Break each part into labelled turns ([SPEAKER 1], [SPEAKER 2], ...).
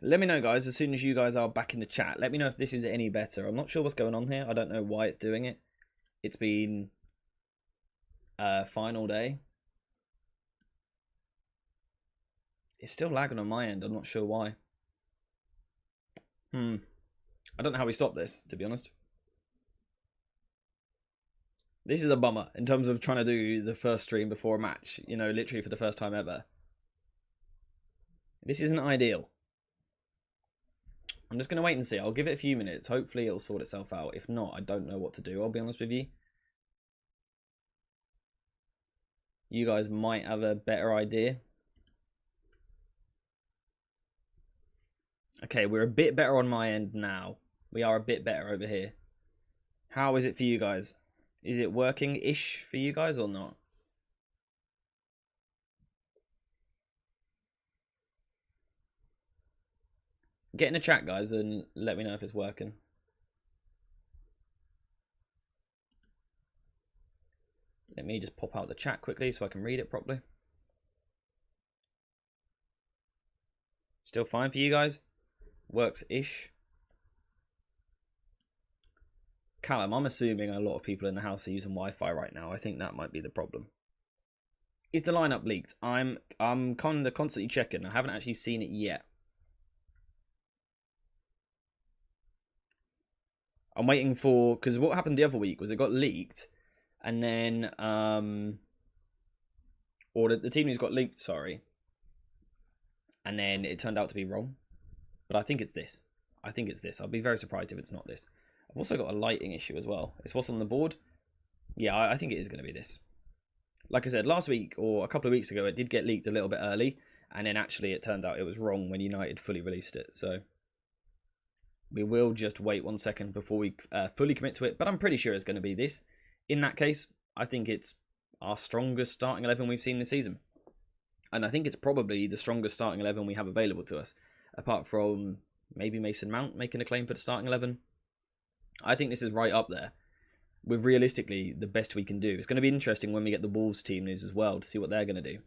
[SPEAKER 1] Let me know, guys, as soon as you guys are back in the chat. Let me know if this is any better. I'm not sure what's going on here. I don't know why it's doing it. It's been fine all day. It's still lagging on my end. I'm not sure why. I don't know how we stop this, to be honest. This is a bummer in terms of trying to do the first stream before a match. You know, literally for the first time ever. This isn't ideal. I'm just going to wait and see. I'll give it a few minutes. Hopefully it'll sort itself out. If not, I don't know what to do. I'll be honest with you. You guys might have a better idea. Okay, we're a bit better on my end now. We are a bit better over here. How is it for you guys? Is it working-ish for you guys or not? Get in the chat, guys, and let me know if it's working. Let me just pop out the chat quickly so I can read it properly. Still fine for you guys? Works-ish? Callum, I'm assuming a lot of people in the house are using Wi-Fi right now. I think that might be the problem. Is the lineup leaked? I'm kind of constantly checking. I haven't actually seen it yet. I'm waiting for, because what happened the other week was it got leaked, and then or the team news got leaked, sorry, and then it turned out to be wrong. But I think it's this. I think it's this. I'll be very surprised if it's not this. I've also got a lighting issue as well. It's what's on the board. Yeah, I think it is going to be this. Like I said, last week or a couple of weeks ago, it did get leaked a little bit early, and then actually it turned out it was wrong when United fully released it. So we will just wait 1 second before we fully commit to it, but I'm pretty sure it's going to be this. In that case, I think it's our strongest starting 11 we've seen this season. And I think it's probably the strongest starting 11 we have available to us, apart from maybe Mason Mount making a claim for the starting 11. I think this is right up there with realistically the best we can do. It's going to be interesting when we get the Wolves team news as well to see what they're going to do.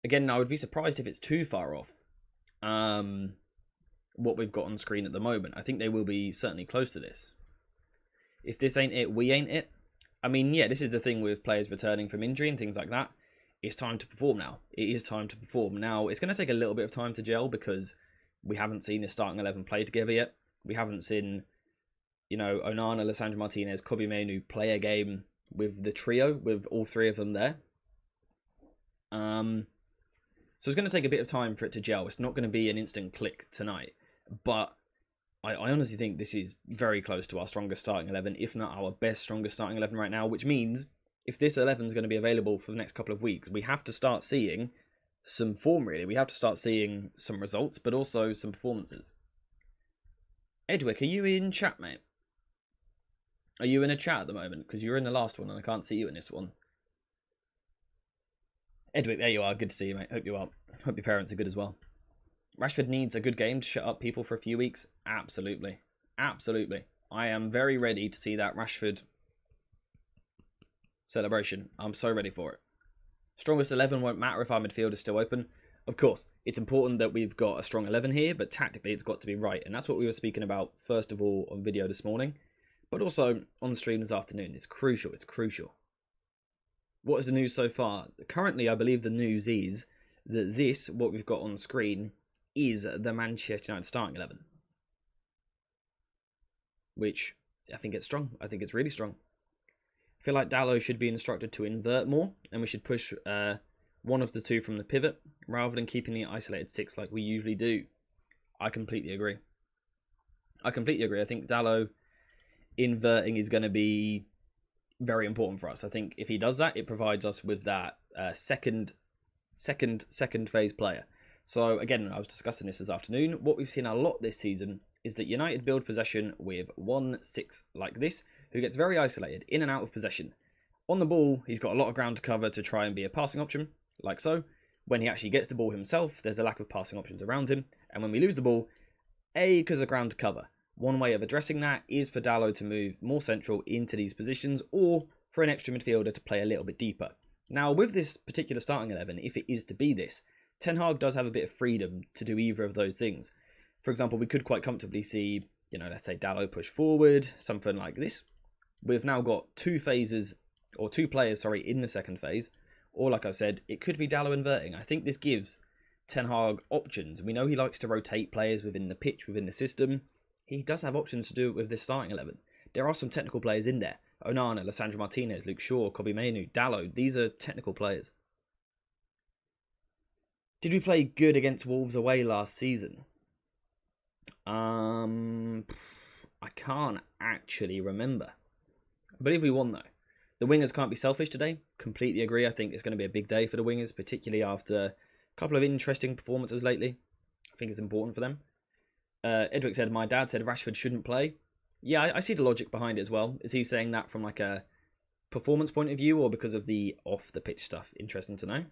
[SPEAKER 1] Again, I would be surprised if it's too far off what we've got on screen at the moment. I think they will be certainly close to this. If this ain't it, we ain't it. I mean, yeah, this is the thing with players returning from injury and things like that. It's time to perform now. It is time to perform. Now, it's going to take a little bit of time to gel because we haven't seen the starting 11 play together yet. We haven't seen, you know, Onana, Lissandro Martinez, Kobbie Mainoo play a game with the trio, with all three of them there. So it's going to take a bit of time for it to gel. It's not going to be an instant click tonight. But I honestly think this is very close to our strongest starting 11, if not our best strongest starting 11 right now, which means if this 11 is going to be available for the next couple of weeks, we have to start seeing some form, really. We have to start seeing some results, but also some performances. Edwick, are you in chat, mate? Are you in a chat at the moment? Because you're in the last one and I can't see you in this one. Edwick, there you are. Good to see you, mate. Hope you are. Hope your parents are good as well. Rashford needs a good game to shut up people for a few weeks. Absolutely. Absolutely. I am very ready to see that Rashford celebration. I'm so ready for it. Strongest 11 won't matter if our midfield is still open. Of course, it's important that we've got a strong 11 here, but tactically it's got to be right. And that's what we were speaking about, first of all, on video this morning, but also on stream this afternoon. It's crucial. It's crucial. What is the news so far? Currently, I believe the news is that this, what we've got on screen, is the Manchester United starting 11. Which, I think it's strong. I think it's really strong. I feel like Dalot should be instructed to invert more, and we should push one of the two from the pivot, rather than keeping the isolated 6 like we usually do. I completely agree. I completely agree. I think Dalot inverting is going to be very important for us. I think if he does that, it provides us with that second phase player. So again, I was discussing this afternoon. What we've seen a lot this season is that United build possession with 1-6 like this, who gets very isolated, in and out of possession. On the ball, he's got a lot of ground to cover to try and be a passing option, like so. When he actually gets the ball himself, there's a lack of passing options around him. And when we lose the ball, because of ground to cover. One way of addressing that is for Dalot to move more central into these positions, or for an extra midfielder to play a little bit deeper. Now, with this particular starting 11, if it is to be this, Ten Hag does have a bit of freedom to do either of those things. For example, we could quite comfortably see, you know, let's say Dalot push forward, something like this. We've now got two phases, or two players, sorry, in the second phase. Or like I said, it could be Dalot inverting. I think this gives Ten Hag options. We know he likes to rotate players within the pitch, within the system. He does have options to do it with this starting 11. There are some technical players in there. Onana, Lissandro Martinez, Luke Shaw, Kobbie Mainoo, Dalot. These are technical players. Did we play good against Wolves away last season? I can't actually remember. I believe we won though. The wingers can't be selfish today. Completely agree. I think it's going to be a big day for the wingers, particularly after a couple of interesting performances lately. I think it's important for them. Edwick said, my dad said Rashford shouldn't play. Yeah, I see the logic behind it as well. Is he saying that from like a performance point of view or because of the off-the-pitch stuff? Interesting to know.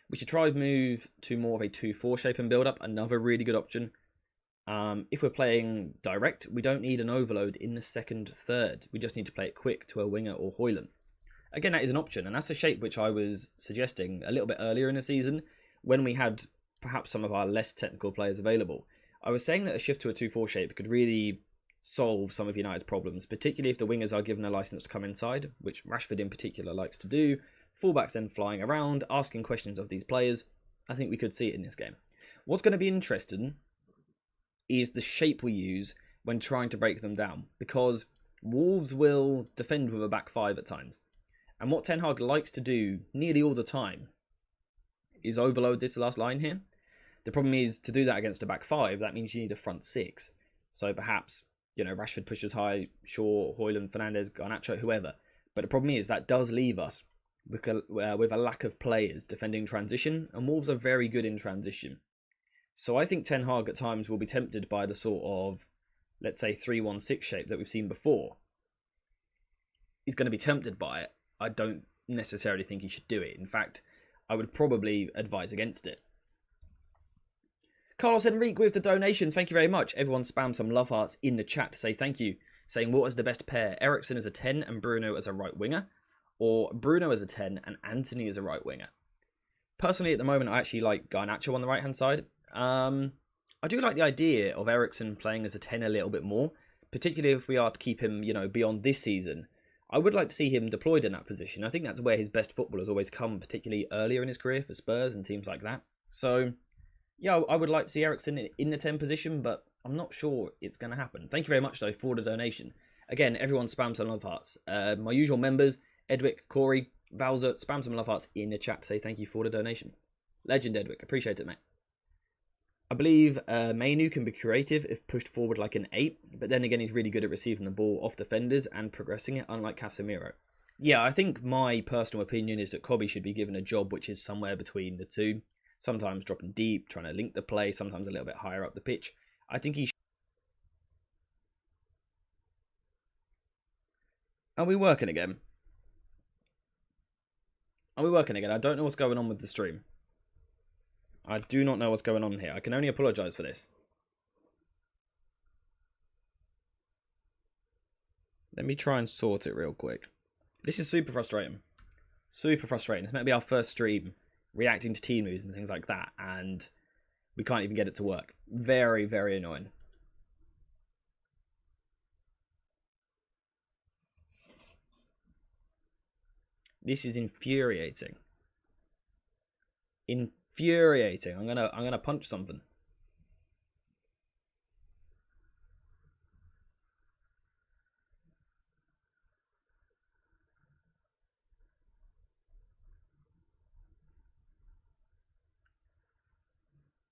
[SPEAKER 1] We should try and move to more of a 2-4 shape and build up. Another really good option. If we're playing direct, we don't need an overload in the second third. We just need to play it quick to a winger or Højlund. Again, that is an option, and that's a shape which I was suggesting a little bit earlier in the season when we had perhaps some of our less technical players available. I was saying that a shift to a 2-4 shape could really solve some of United's problems, particularly if the wingers are given a license to come inside, which Rashford in particular likes to do. Fullbacks then flying around, asking questions of these players. I think we could see it in this game. What's going to be interesting is the shape we use when trying to break them down, because Wolves will defend with a back five at times. And what Ten Hag likes to do nearly all the time is overload this last line here. The problem is, to do that against a back five, that means you need a front six. So perhaps, you know, Rashford pushes high, Shaw, Højlund, Fernandes, Garnacho, whoever. But the problem is that does leave us with a lack of players defending transition, and Wolves are very good in transition. So I think Ten Hag at times will be tempted by the sort of, let's say, 3-1-6 shape that we've seen before. He's going to be tempted by it. I don't necessarily think he should do it. In fact, I would probably advise against it. Carlos Enrique with the donation. Thank you very much. Everyone spam some love hearts in the chat to say thank you. Saying, what is the best pair? Eriksen as a 10 and Bruno as a right winger? Or Bruno as a 10 and Anthony as a right winger? Personally, at the moment, I actually like Garnacho on the right-hand side. I do like the idea of Eriksen playing as a 10 a little bit more, particularly if we are to keep him, you know, beyond this season. I would like to see him deployed in that position. I think that's where his best football has always come, particularly earlier in his career for Spurs and teams like that. So, yeah, I would like to see Eriksen in the 10 position, but I'm not sure it's going to happen. Thank you very much, though, for the donation. Again, everyone spam some love hearts. My usual members, Edwick, Corey, Valza, spam some love hearts in the chat to say thank you for the donation. Legend, Edwick. Appreciate it, mate. I believe Mainoo can be creative if pushed forward like an 8, but then again he's really good at receiving the ball off defenders and progressing it, unlike Casemiro. Yeah, I think my personal opinion is that Kobbie should be given a job which is somewhere between the two. Sometimes dropping deep, trying to link the play, sometimes a little bit higher up the pitch. I think he should. Are we working again? Are we working again? I don't know what's going on with the stream. I do not know what's going on here. I can only apologise for this. Let me try and sort it real quick. This is super frustrating. Super frustrating. This might be our first stream reacting to team news and things like that, and we can't even get it to work. Very, very annoying. This is infuriating. Infuriating. I'm gonna punch something.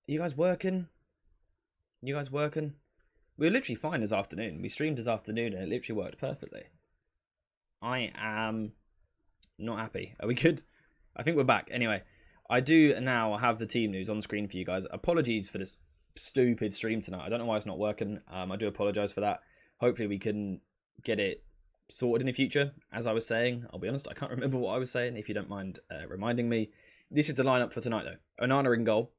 [SPEAKER 1] Are you guys working? You guys working? We were literally fine this afternoon. We streamed this afternoon and it literally worked perfectly. I am not happy. Are we good? I think we're back. Anyway, I do now have the team news on screen for you guys. Apologies for this stupid stream tonight. I don't know why it's not working. I do apologise for that. Hopefully we can get it sorted in the future. As I was saying, I'll be honest, I can't remember what I was saying. If you don't mind reminding me. This is the lineup for tonight though. Onana in goal.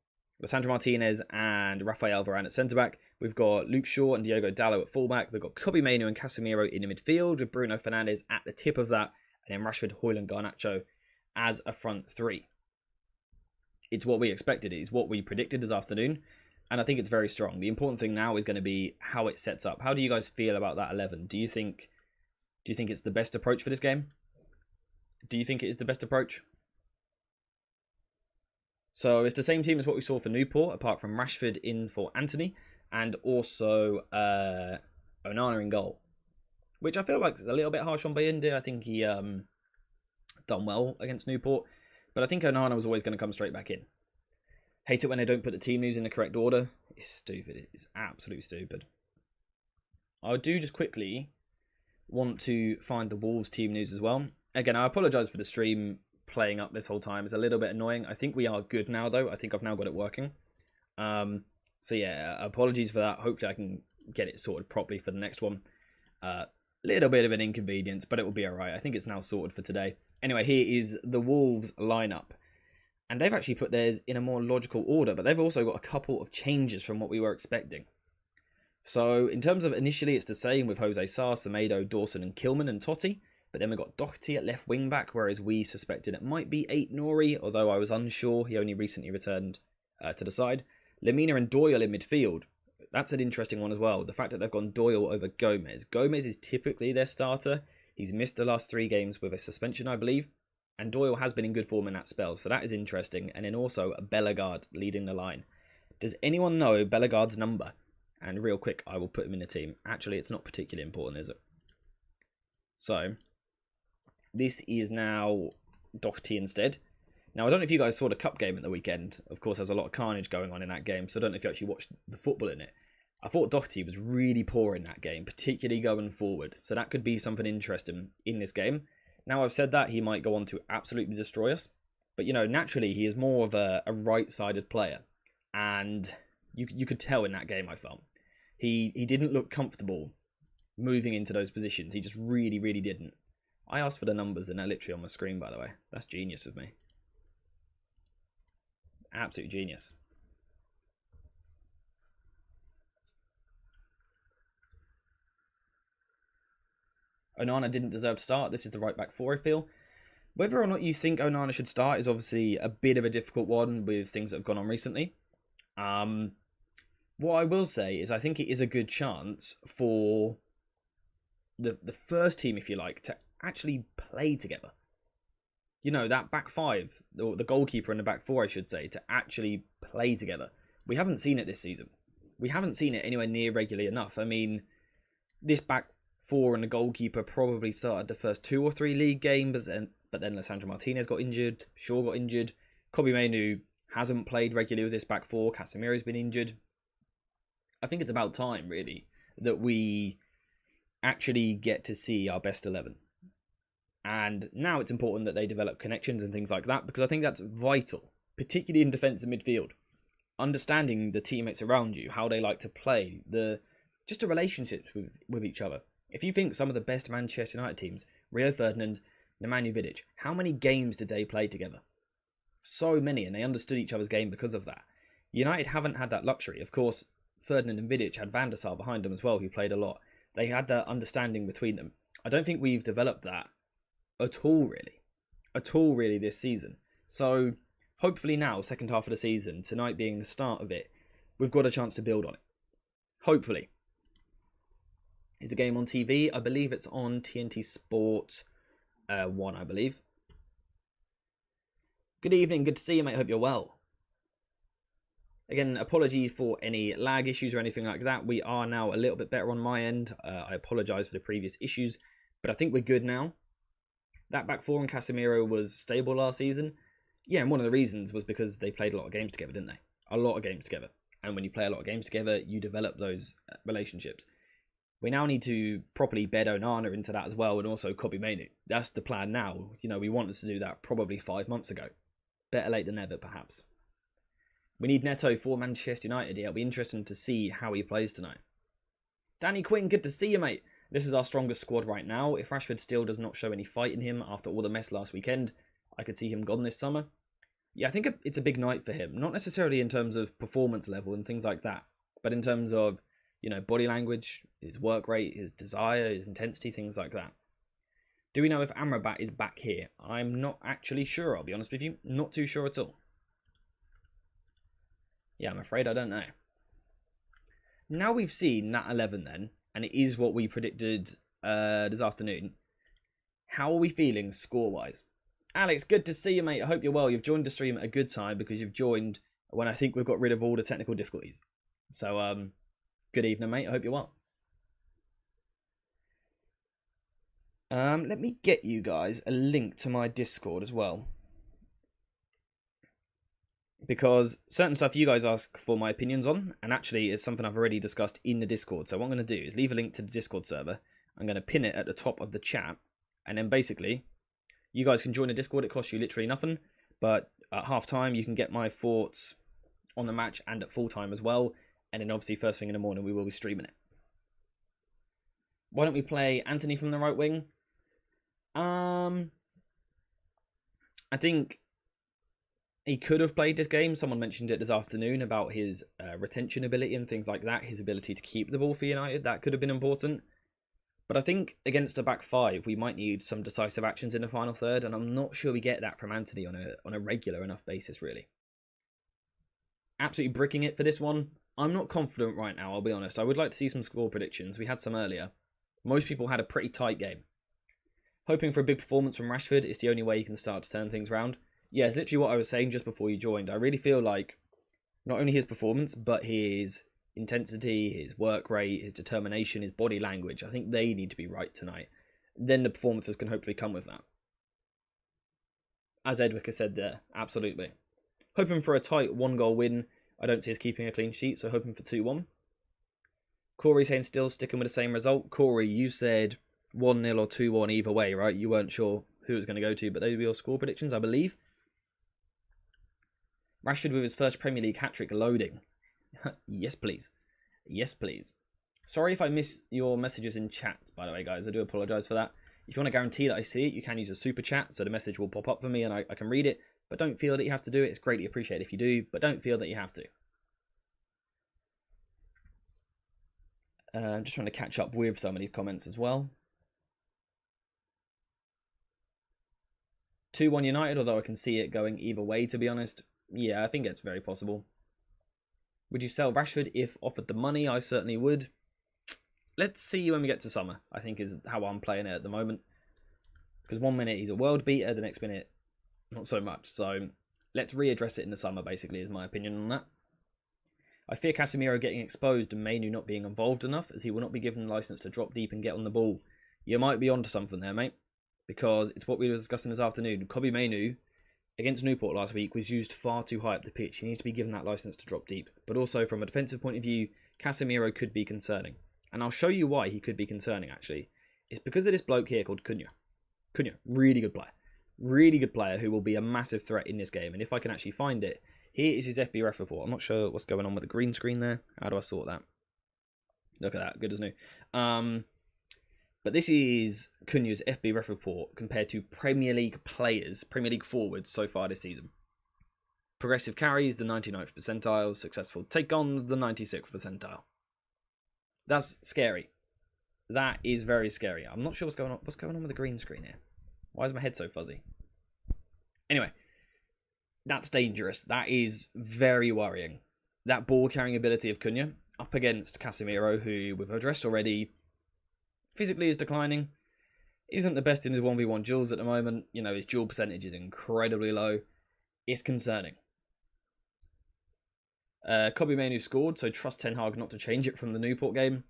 [SPEAKER 1] Lissandro Martinez and Rafael Varane at centre-back. We've got Luke Shaw and Diogo Dalot at full-back. We've got Kobbie Mainoo and Casemiro in the midfield with Bruno Fernandes at the tip of that. And then Rashford, Højlund, Garnacho as a front three. It's what we expected. It's what we predicted this afternoon. And I think it's very strong. The important thing now is going to be how it sets up. How do you guys feel about that 11? Do you think it's the best approach for this game? Do you think it is the best approach? So it's the same team as what we saw for Newport, apart from Rashford in for Anthony, and also Onana in goal, which I feel like is a little bit harsh on Bayinde. I think he done well against Newport, but I think Onana was always going to come straight back in. Hate it when they don't put the team news in the correct order. It's stupid. It's absolutely stupid. I do just quickly want to find the Wolves team news as well. Again, I apologise for the stream playing up this whole time. It's a little bit annoying. I think we are good now, though. I think I've now got it working. So yeah, apologies for that. Hopefully I can get it sorted properly for the next one. Little bit of an inconvenience, but it will be alright. I think it's now sorted for today. Anyway, here is the Wolves lineup. And they've actually put theirs in a more logical order, but they've also got a couple of changes from what we were expecting. So in terms of initially, it's the same with Jose Sarr, Semedo, Dawson and Kilman and Totti. But then we've got Doherty at left wing back, whereas we suspected it might be Nori, although I was unsure. He only recently returned to the side. Lemina and Doyle in midfield. That's an interesting one as well. The fact that they've gone Doyle over Gomez. Gomez is typically their starter. He's missed the last 3 games with a suspension, I believe. And Doyle has been in good form in that spell, so that is interesting. And then also Bellegarde leading the line. Does anyone know Bellegarde's number? And real quick, I will put him in the team. Actually, it's not particularly important, is it? So, this is now Doherty instead. Now, I don't know if you guys saw the cup game at the weekend. Of course, there's a lot of carnage going on in that game, so I don't know if you actually watched the football in it. I thought Doherty was really poor in that game, particularly going forward. So that could be something interesting in this game. Now I've said that, he might go on to absolutely destroy us. But, you know, naturally, he is more of a right-sided player. And you could tell in that game, I felt. He didn't look comfortable moving into those positions. He just really, really didn't. I asked for the numbers and they're literally on my screen, by the way. That's genius of me. Absolute genius. Onana didn't deserve to start. This is the right back 4, I feel. Whether or not you think Onana should start is obviously a bit of a difficult one with things that have gone on recently. What I will say is I think it is a good chance for the first team, if you like, to actually play together. You know, that back 5, or the goalkeeper and the back 4, I should say, to actually play together. We haven't seen it this season. We haven't seen it anywhere near regularly enough. I mean, this back 4 and the goalkeeper probably started the first 2 or 3 league games, but then Lisandro Martinez got injured, Shaw got injured, Kobbie Mainoo hasn't played regularly with this back 4, Casemiro's been injured. I think it's about time, really, that we actually get to see our best 11. And now it's important that they develop connections and things like that, because I think that's vital, particularly in defence and midfield. Understanding the teammates around you, how they like to play, just the relationships with each other. If you think some of the best Manchester United teams, Rio Ferdinand, Nemanja Vidic, how many games did they play together? So many, and they understood each other's game because of that. United haven't had that luxury. Of course, Ferdinand and Vidic had Van der Sar behind them as well, who played a lot. They had that understanding between them. I don't think we've developed that at all, really, this season. So, hopefully now, second half of the season, tonight being the start of it, we've got a chance to build on it. Hopefully. Is the game on TV? I believe it's on TNT Sport 1, I believe. Good evening, good to see you, mate. Hope you're well. Again, apologies for any lag issues or anything like that. We are now a little bit better on my end. I apologise for the previous issues, but I think we're good now. That back 4 and Casemiro was stable last season. Yeah, and one of the reasons was because they played a lot of games together, didn't they? A lot of games together. And when you play a lot of games together, you develop those relationships. We now need to properly bed Onana into that as well, and also Kobbie Mainoo. That's the plan now. You know, we wanted to do that probably 5 months ago. Better late than never, perhaps. We need Neto for Manchester United. Yeah, it'll be interesting to see how he plays tonight. Danny Quinn, good to see you, mate. This is our strongest squad right now. If Rashford still does not show any fight in him after all the mess last weekend, I could see him gone this summer. Yeah, I think it's a big night for him. Not necessarily in terms of performance level and things like that, but in terms of, you know, body language, his work rate, his desire, his intensity, things like that. Do we know if Amrabat is back here? I'm not actually sure, I'll be honest with you. Not too sure at all. Yeah, I'm afraid I don't know. Now we've seen that 11 then, and it is what we predicted this afternoon. How are we feeling score-wise? Alex, good to see you, mate. I hope you're well. You've joined the stream at a good time because you've joined when I think we've got rid of all the technical difficulties. So, good evening, mate. I hope you're well. Let me get you guys a link to my Discord as well, because certain stuff you guys ask for my opinions on, and actually it's something I've already discussed in the Discord. So what I'm going to do is leave a link to the Discord server. I'm going to pin it at the top of the chat, and then basically you guys can join the Discord. It costs you literally nothing, but at half time you can get my thoughts on the match and at full time as well. And then obviously first thing in the morning we will be streaming it. Why don't we play Anthony from the right wing? I think he could have played this game. Someone mentioned it this afternoon about his retention ability and things like that. His ability to keep the ball for United. That could have been important. But I think against a back five, we might need some decisive actions in the final third. And I'm not sure we get that from Anthony on a regular enough basis, really. Absolutely bricking it for this one. I'm not confident right now, I'll be honest. I would like to see some score predictions. We had some earlier. Most people had a pretty tight game. Hoping for a big performance from Rashford is the only way you can start to turn things around. Yeah, it's literally what I was saying just before you joined. I really feel like not only his performance, but his intensity, his work rate, his determination, his body language, I think they need to be right tonight. Then the performances can hopefully come with that. As Edwick has said there, absolutely. Hoping for a tight 1-goal win. I don't see us keeping a clean sheet, so hoping for 2-1. Corey saying still sticking with the same result. Corey, you said 1-0 or 2-1 either way, right? You weren't sure who it was going to go to, but those were your score predictions, I believe. Rashford with his first Premier League hat-trick loading. Yes, please. Yes, please. Sorry if I miss your messages in chat, by the way, guys. I do apologise for that. If you want to guarantee that I see it, you can use a super chat, so the message will pop up for me and I can read it. But don't feel that you have to do it. It's greatly appreciated if you do, but don't feel that you have to. I'm just trying to catch up with some of these comments as well. 2-1 United, although I can see it going either way, to be honest. Yeah, I think it's very possible. Would you sell Rashford if offered the money? I certainly would. Let's see when we get to summer, I think is how I'm playing it at the moment. Because 1 minute he's a world beater, the next minute not so much. So let's readdress it in the summer, basically, is my opinion on that. I fear Casemiro getting exposed and Mainu not being involved enough, as he will not be given the licence to drop deep and get on the ball. You might be onto something there, mate. Because it's what we were discussing this afternoon. Kobbie Mainu, against Newport last week, was used far too high up the pitch. He needs to be given that licence to drop deep. But also, from a defensive point of view, Casemiro could be concerning. And I'll show you why he could be concerning, actually. It's because of this bloke here called Cunha. Cunha, really good player. Really good player who will be a massive threat in this game. And if I can actually find it, here is his FB ref report. I'm not sure what's going on with the green screen there. How do I sort that? Look at that, good as new. But this is Cunha's FB ref report compared to Premier League players, Premier League forwards so far this season. Progressive carries, the 99th percentile. Successful take-ons, the 96th percentile. That's scary. That is very scary. I'm not sure what's going on. What's going on with the green screen here? Why is my head so fuzzy? Anyway, that's dangerous. That is very worrying. That ball-carrying ability of Cunha up against Casemiro, who we've addressed already, physically is declining. Isn't the best in his 1v1 duels at the moment. You know, his duel percentage is incredibly low. It's concerning. Kobbie Mainu scored, so trust Ten Hag not to change it from the Newport game.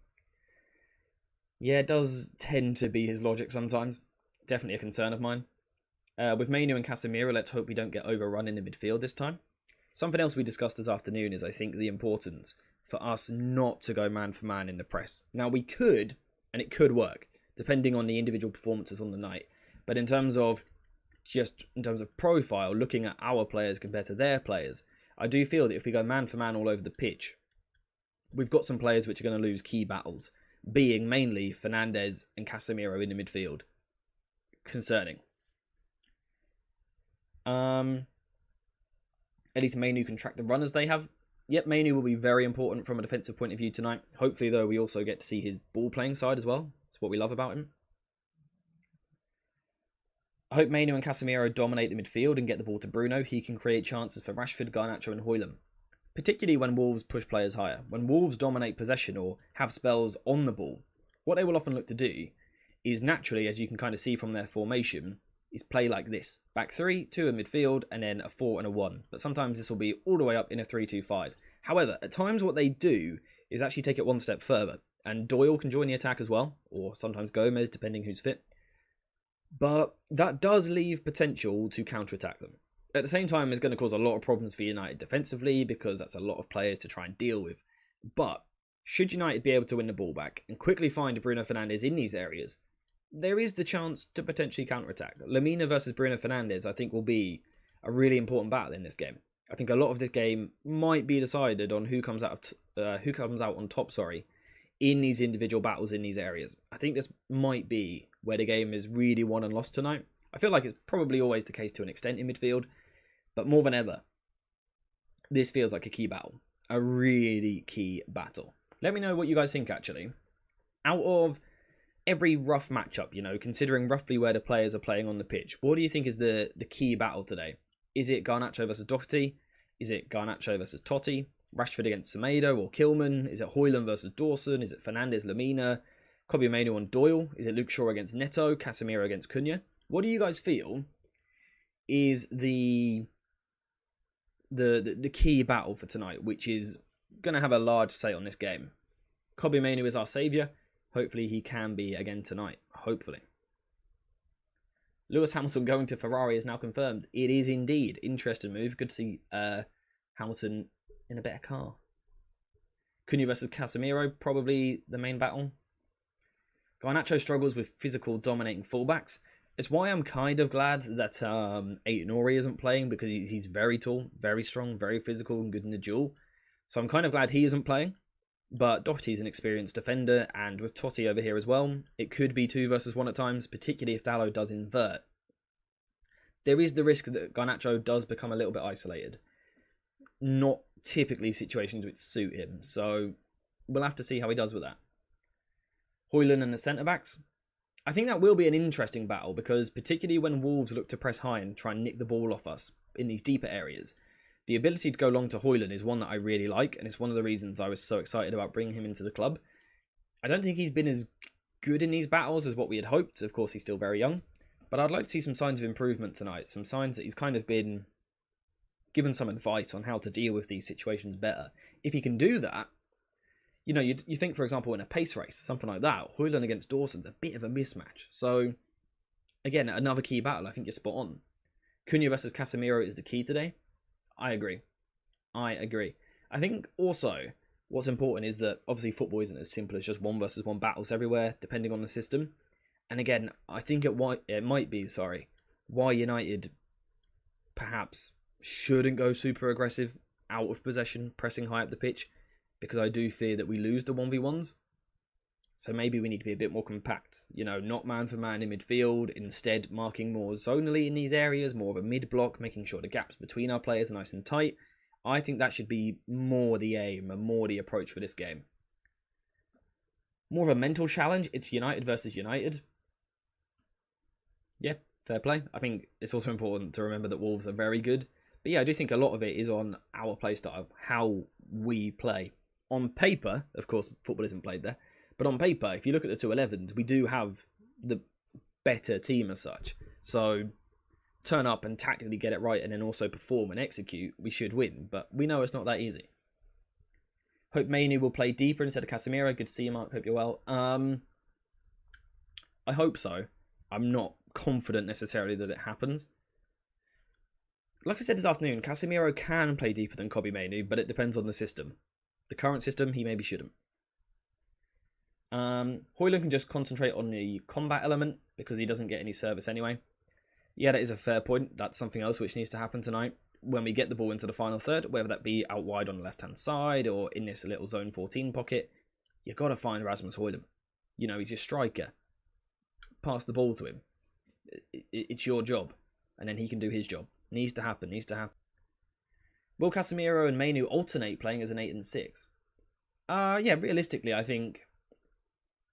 [SPEAKER 1] Yeah, it does tend to be his logic sometimes. Definitely a concern of mine. With Mainu and Casemiro, let's hope we don't get overrun in the midfield this time. Something else we discussed this afternoon is, I think, the importance for us not to go man for man in the press. Now, we could, and it could work, depending on the individual performances on the night. But in terms of profile, looking at our players compared to their players, I do feel that if we go man for man all over the pitch, we've got some players which are going to lose key battles, being mainly Fernandes and Casemiro in the midfield. Concerning. At least Mainu can track the runners they have. Yep, Mainu will be very important from a defensive point of view tonight. Hopefully, though, we also get to see his ball-playing side as well. That's what we love about him. I hope Mainu and Casemiro dominate the midfield and get the ball to Bruno. He can create chances for Rashford, Garnacho and Højlund. particularly when Wolves push players higher. When Wolves dominate possession or have spells on the ball, what they will often look to do is naturally, as you can kind of see from their formation, is play like this. Back 3, 2 in midfield, and then a 4 and a 1. But sometimes this will be all the way up in a 3-2-5. However, at times what they do is actually take it one step further. And Doyle can join the attack as well, or sometimes Gomez, depending who's fit. But that does leave potential to counter-attack them. At the same time, it's going to cause a lot of problems for United defensively, because that's a lot of players to try and deal with. But should United be able to win the ball back and quickly find Bruno Fernandes in these areas, there is the chance to potentially counter-attack. Lamina versus Bruno Fernandes, I think, will be a really important battle in this game. I think a lot of this game might be decided on who comes out on top, in these individual battles in these areas. I think this might be where the game is really won and lost tonight. I feel like it's probably always the case to an extent in midfield, but more than ever, this feels like a key battle. A really key battle. Let me know what you guys think, actually. Out of every rough matchup, you know, considering roughly where the players are playing on the pitch, what do you think is the key battle today? Is it Garnacho versus Doherty? Is it Garnacho versus Totti? Rashford against Semedo or Kilman? Is it Højlund versus Dawson? Is it Fernandes, Lamina? Kobbie Mainoo and Doyle? Is it Luke Shaw against Neto? Casemiro against Cunha? What do you guys feel is the key battle for tonight, which is going to have a large say on this game? Kobbie Mainoo is our saviour. Hopefully he can be again tonight. Hopefully. Lewis Hamilton going to Ferrari is now confirmed. It is indeed. Interesting move. Good to see Hamilton in a better car. Cunha versus Casemiro, probably the main battle. Garnacho struggles with physical dominating fullbacks. It's why I'm kind of glad that Aït-Nouri isn't playing, because he's very tall, very strong, very physical and good in the duel. So I'm kind of glad he isn't playing. But Doherty's an experienced defender, and with Totti over here as well, it could be 2 versus 1 at times, particularly if Dalot does invert. There is the risk that Garnacho does become a little bit isolated. Not typically situations which suit him, so we'll have to see how he does with that. Højlund and the centre-backs. I think that will be an interesting battle, because particularly when Wolves look to press high and try and nick the ball off us in these deeper areas, the ability to go long to Højlund is one that I really like, and it's one of the reasons I was so excited about bringing him into the club. I don't think he's been as good in these battles as what we had hoped. Of course, he's still very young, but I'd like to see some signs of improvement tonight, some signs that he's kind of been given some advice on how to deal with these situations better. If he can do that, you know, you think, for example, in a pace race, something like that, Højlund against Dawson's a bit of a mismatch. So, again, another key battle. I think you're spot on. Cunha versus Casemiro is the key today. I agree. I think also what's important is that obviously football isn't as simple as just 1 versus 1 battles everywhere, depending on the system. And again, I think it might be why United perhaps shouldn't go super aggressive out of possession, pressing high up the pitch, because I do fear that we lose the 1v1s. So maybe we need to be a bit more compact, you know, not man for man in midfield, instead marking more zonally in these areas, more of a mid-block, making sure the gaps between our players are nice and tight. I think that should be more the aim and more the approach for this game. More of a mental challenge, it's United versus United. Yeah, fair play. I think it's also important to remember that Wolves are very good. But yeah, I do think a lot of it is on our play style, how we play. On paper, of course, football isn't played there. But on paper, if you look at the 2-11s, we do have the better team as such. So turn up and tactically get it right and then also perform and execute, we should win. But we know it's not that easy. Hope Mainoo will play deeper instead of Casemiro. Good to see you, Mark. Hope you're well. I hope so. I'm not confident necessarily that it happens. Like I said this afternoon, Casemiro can play deeper than Kobbie Mainoo, but it depends on the system. The current system, he maybe shouldn't. Højlund can just concentrate on the combat element because he doesn't get any service anyway. Yeah, that is a fair point. That's something else which needs to happen tonight. When we get the ball into the final third, whether that be out wide on the left-hand side or in this little zone 14 pocket, you've got to find Rasmus Højlund. You know, he's your striker. Pass the ball to him. It's your job. And then he can do his job. Needs to happen. Will Casemiro and Mainoo alternate playing as an 8 and 6? Yeah, realistically, I think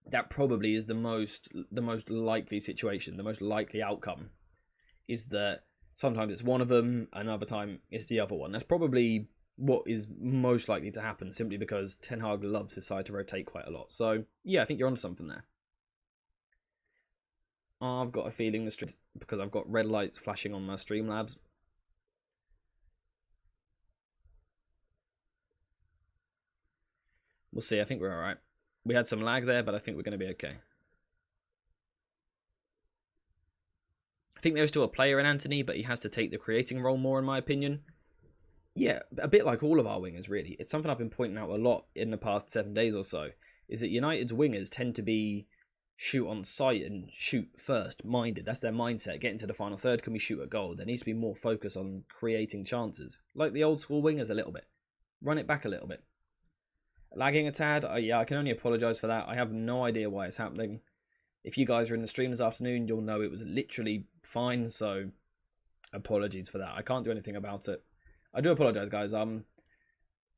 [SPEAKER 1] that probably is the most likely situation, the most likely outcome, is that sometimes it's one of them, another time it's the other one. That's probably what is most likely to happen, simply because Ten Hag loves his side to rotate quite a lot. So yeah, I think you're onto something there. I've got a feeling the stream, because I've got red lights flashing on my Streamlabs. We'll see. I think we're all right. We had some lag there, but I think we're going to be okay. I think there's still a player in Anthony, but he has to take the creating role more, in my opinion. Yeah, a bit like all of our wingers, really. It's something I've been pointing out a lot in the past 7 days or so, is that United's wingers tend to be shoot on sight and shoot first minded. That's their mindset. Get into the final third, can we shoot a goal? There needs to be more focus on creating chances. Like the old school wingers a little bit. Run it back a little bit. Lagging a tad, yeah, I can only apologise for that. I have no idea why it's happening. If you guys are in the stream this afternoon, you'll know it was literally fine, so apologies for that. I can't do anything about it. I do apologise, guys. I'm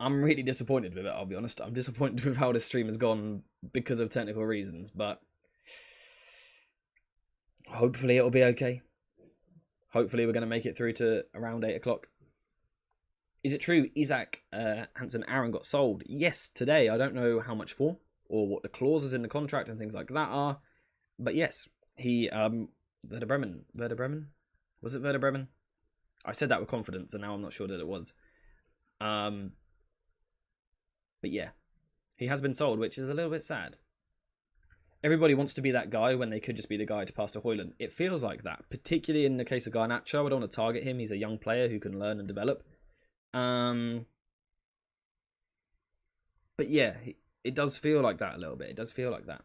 [SPEAKER 1] really disappointed with it, I'll be honest. I'm disappointed with how this stream has gone because of technical reasons, but hopefully it'll be okay. Hopefully we're going to make it through to around 8 o'clock. Is it true Isaac Hansen-Aaron got sold? Yes, today. I don't know how much for, or what the clauses in the contract and things like that are. But yes, he, Werder Bremen? Was it Werder Bremen? I said that with confidence, and now I'm not sure that it was. But yeah, he has been sold, which is a little bit sad. Everybody wants to be that guy when they could just be the guy to pass to Højlund. It feels like that, particularly in the case of Garnacho. I don't want to target him. He's a young player who can learn and develop. But yeah, it does feel like that a little bit. It does feel like that.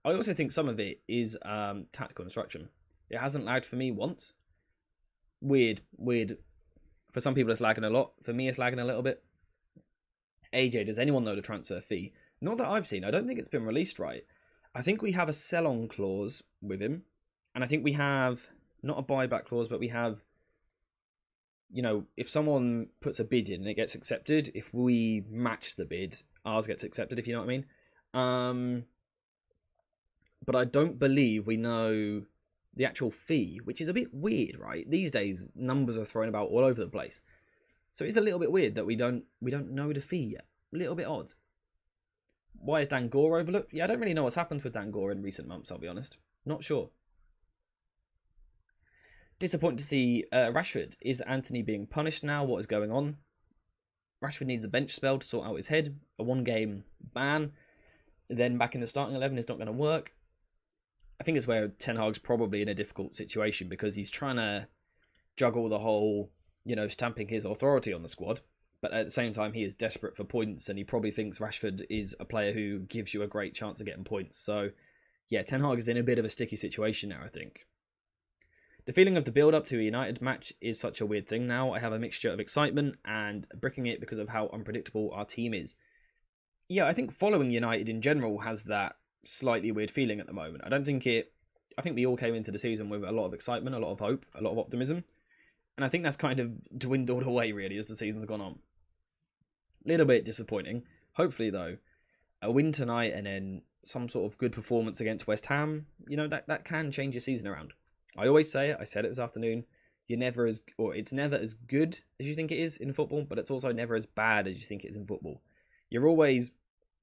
[SPEAKER 1] I also think some of it is tactical instruction. It hasn't lagged for me once. Weird. For some people it's lagging a lot. For me it's lagging a little bit. AJ, does anyone know the transfer fee? Not that I've seen. I don't think it's been released right. I think we have a sell-on clause with him. And I think we have, not a buyback clause, but we have, you know, if someone puts a bid in and it gets accepted, if we match the bid, ours gets accepted, if you know what I mean. But I don't believe we know the actual fee, which is a bit weird, right? These days, numbers are thrown about all over the place. So it's a little bit weird that we don't know the fee yet. A little bit odd. Why is Dan Gore overlooked? Yeah, I don't really know what's happened with Dan Gore in recent months, I'll be honest. Not sure. Disappointed to see Rashford. Is Anthony being punished now? What is going on? Rashford needs a bench spell to sort out his head. A one-game ban. Then back in the starting 11 is not going to work. I think it's where Ten Hag's probably in a difficult situation because he's trying to juggle the whole, you know, stamping his authority on the squad. But at the same time, he is desperate for points and he probably thinks Rashford is a player who gives you a great chance of getting points. So, yeah, Ten Hag is in a bit of a sticky situation now, I think. The feeling of the build-up to a United match is such a weird thing now. I have a mixture of excitement and bricking it because of how unpredictable our team is. Yeah, I think following United in general has that slightly weird feeling at the moment. I think we all came into the season with a lot of excitement, a lot of hope, a lot of optimism. And I think that's kind of dwindled away, really, as the season's gone on. A little bit disappointing. Hopefully, though, a win tonight and then some sort of good performance against West Ham, you know, that can change your season around. I always say it. I said it this afternoon. It's never as good as you think it is in football, but it's also never as bad as you think it is in football. You're always,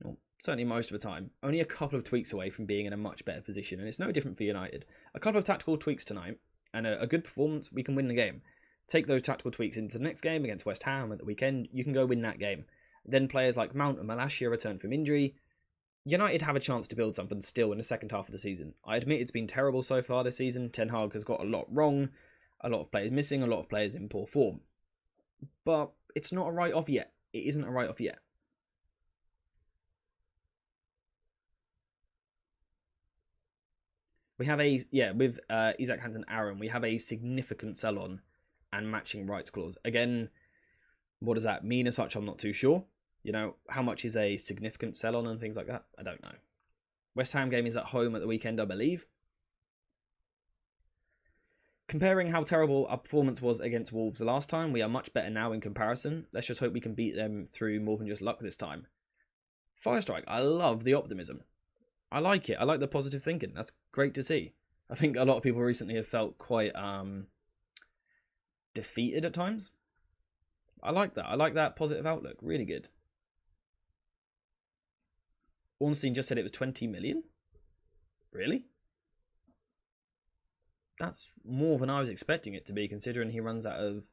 [SPEAKER 1] well, certainly most of the time, only a couple of tweaks away from being in a much better position, and it's no different for United. A couple of tactical tweaks tonight, and a good performance, we can win the game. Take those tactical tweaks into the next game against West Ham at the weekend, you can go win that game. Then players like Mount and Malacia return from injury. United have a chance to build something still in the second half of the season. I admit it's been terrible so far this season. Ten Hag has got a lot wrong, a lot of players missing, a lot of players in poor form. But it's not a write-off yet. It isn't a write-off yet. We have with Isaac Hansen-Aaron, we have a significant sell-on and matching rights clause. Again, what does that mean as such? I'm not too sure. You know, how much is a significant sell-on and things like that? I don't know. West Ham game is at home at the weekend, I believe. Comparing how terrible our performance was against Wolves the last time, we are much better now in comparison. Let's just hope we can beat them through more than just luck this time. Firestrike, I love the optimism. I like it. I like the positive thinking. That's great to see. I think a lot of people recently have felt quite defeated at times. I like that. I like that positive outlook. Really good. Ornstein just said it was 20 million. Really? That's more than I was expecting it to be, considering he runs out of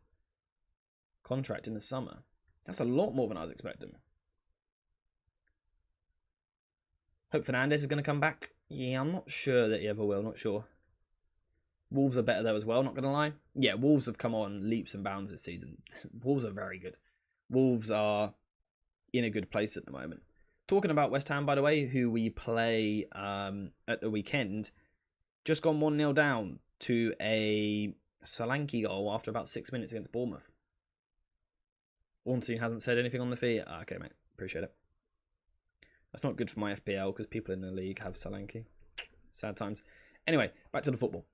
[SPEAKER 1] contract in the summer. That's a lot more than I was expecting. Hope Fernandez is going to come back. Yeah, I'm not sure that he ever will. Not sure. Wolves are better though as well, not going to lie. Yeah, Wolves have come on leaps and bounds this season. Wolves are very good. Wolves are in a good place at the moment. Talking about West Ham, by the way, who we play at the weekend, just gone 1-0 down to a Solanke goal after about 6 minutes against Bournemouth. Ornstein hasn't said anything on the feed. Okay, mate. Appreciate it. That's not good for my FPL because people in the league have Solanke. Sad times. Anyway, back to the football.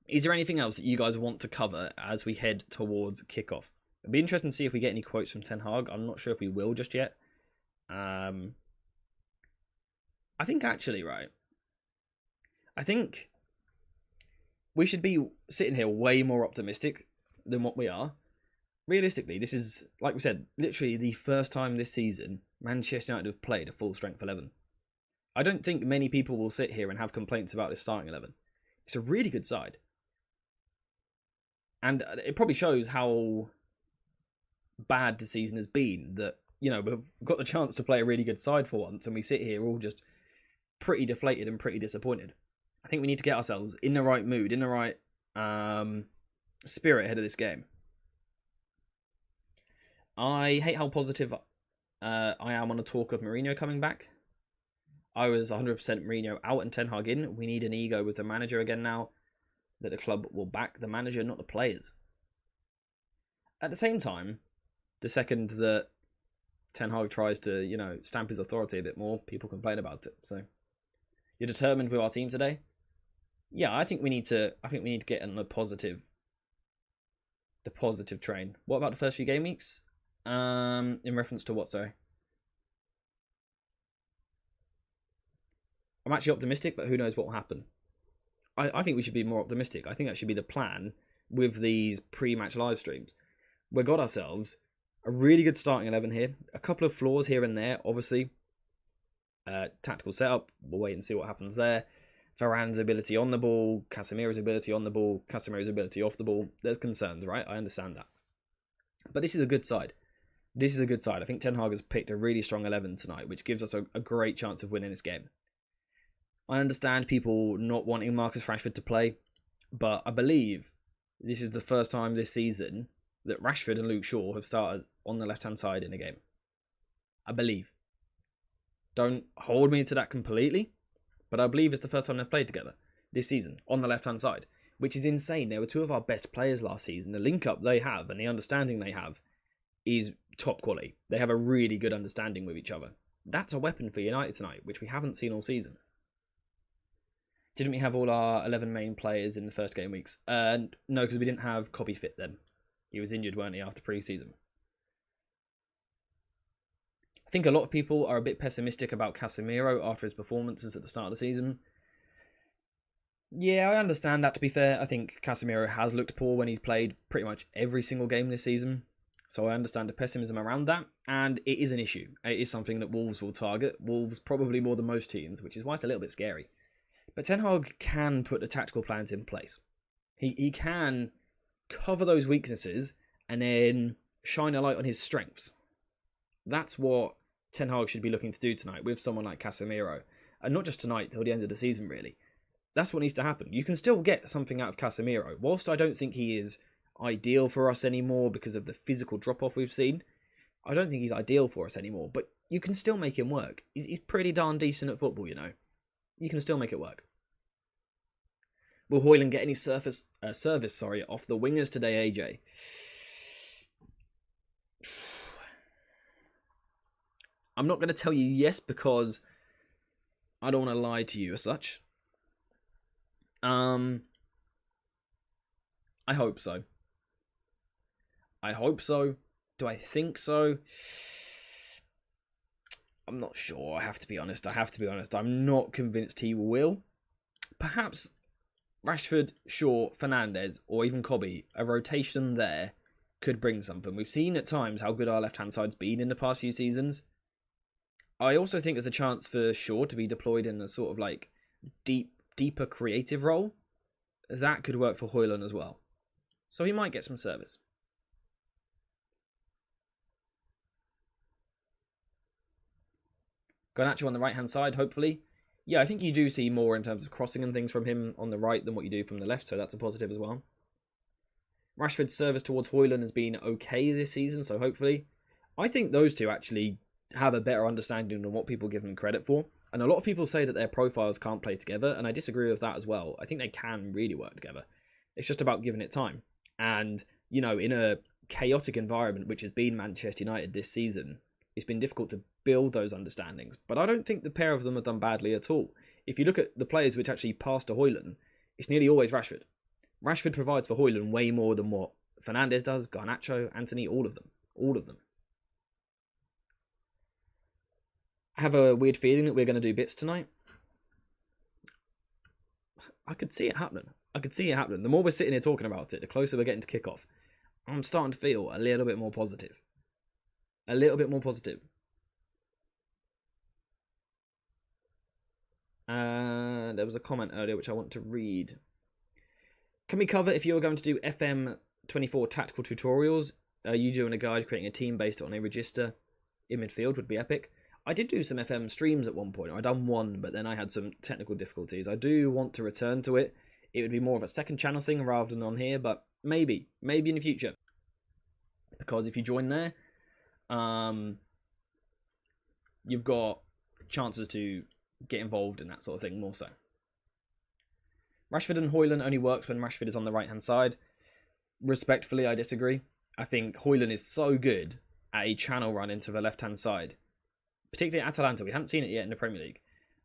[SPEAKER 1] Is there anything else that you guys want to cover as we head towards kickoff? It'd be interesting to see if we get any quotes from Ten Hag. I'm not sure if we will just yet. I think actually, right, I think we should be sitting here way more optimistic than what we are. Realistically, this is, like we said, literally the first time this season Manchester United have played a full strength 11. I don't think many people will sit here and have complaints about this starting 11. It's a really good side. And it probably shows how bad the season has been that, you know, we've got the chance to play a really good side for once and we sit here all just pretty deflated and pretty disappointed. I think we need to get ourselves in the right mood, in the right spirit ahead of this game. I hate how positive I am on the talk of Mourinho coming back. I was 100% Mourinho out and Ten Hag in. We need an ego with the manager again now, that the club will back the manager, not the players. At the same time, the second that Ten Hag tries to, you know, stamp his authority a bit more, people complain about it. So, you're determined with our team today? Yeah, I think we need to get on the positive train. What about the first few game weeks? In reference to what, sorry? I'm actually optimistic, but who knows what will happen. I think we should be more optimistic. I think that should be the plan with these pre-match live streams. We've got ourselves a really good starting 11 here. A couple of flaws here and there, obviously. Tactical setup, we'll wait and see what happens there. Varane's ability on the ball, Casemiro's ability on the ball, Casemiro's ability off the ball. There's concerns, right? I understand that. But this is a good side. This is a good side. I think Ten Hag has picked a really strong 11 tonight, which gives us a great chance of winning this game. I understand people not wanting Marcus Rashford to play, but I believe this is the first time this season that Rashford and Luke Shaw have started on the left-hand side in a game. I believe. Don't hold me to that completely, but I believe it's the first time they've played together this season on the left-hand side, which is insane. They were two of our best players last season. The link-up they have and the understanding they have is top quality. They have a really good understanding with each other. That's a weapon for United tonight, which we haven't seen all season. Didn't we have all our 11 main players in the first game weeks? No, because we didn't have Copy fit then. He was injured, weren't he, after pre-season? I think a lot of people are a bit pessimistic about Casemiro after his performances at the start of the season. Yeah, I understand that, to be fair. I think Casemiro has looked poor when he's played pretty much every single game this season. So I understand the pessimism around that, and it is an issue. It is something that Wolves will target. Wolves probably more than most teams, which is why it's a little bit scary. But Ten Hag can put the tactical plans in place. He can cover those weaknesses and then shine a light on his strengths. That's what Ten Hag should be looking to do tonight with someone like Casemiro. And not just tonight, till the end of the season, really. That's what needs to happen. You can still get something out of Casemiro. Whilst I don't think he is ideal for us anymore because of the physical drop-off we've seen, I don't think he's ideal for us anymore. But you can still make him work. He's pretty darn decent at football, you know. You can still make it work. Will Højlund get any service off the wingers today, AJ? I'm not going to tell you yes because I don't want to lie to you as such. I hope so. I hope so. Do I think so? I'm not sure. I have to be honest. I'm not convinced he will. Perhaps Rashford, Shaw, Fernandez, or even Cobby, a rotation there could bring something. We've seen at times how good our left-hand side's been in the past few seasons. I also think there's a chance for Shaw to be deployed in a sort of like deeper creative role. That could work for Højlund as well. So he might get some service. Garnacho on the right-hand side, hopefully. Yeah, I think you do see more in terms of crossing and things from him on the right than what you do from the left, so that's a positive as well. Rashford's service towards Højlund has been okay this season, so hopefully. I think those two actually have a better understanding than what people give them credit for. And a lot of people say that their profiles can't play together, and I disagree with that as well. I think they can really work together. It's just about giving it time. And, you know, in a chaotic environment, which has been Manchester United this season, it's been difficult to build those understandings. But I don't think the pair of them have done badly at all. If you look at the players which actually pass to Højlund, it's nearly always Rashford. Rashford provides for Højlund way more than what Fernandes does, Garnacho, Antony, all of them. All of them. I have a weird feeling that we're going to do bits tonight. I could see it happening. I could see it happening. The more we're sitting here talking about it, the closer we're getting to kick-off. I'm starting to feel a little bit more positive. A little bit more positive. There was a comment earlier which I want to read. Can we cover if you were going to do FM24 tactical tutorials? You doing a guide creating a team based on a register in midfield would be epic. I did do some FM streams at one point. I done one, but then I had some technical difficulties. I do want to return to it. It would be more of a second channel thing rather than on here, but maybe in the future. Because if you join there, you've got chances to get involved in that sort of thing more so. Rashford and Højlund only works when Rashford is on the right-hand side. Respectfully, I disagree. I think Højlund is so good at a channel run into the left-hand side. Particularly at Atalanta. We haven't seen it yet in the Premier League.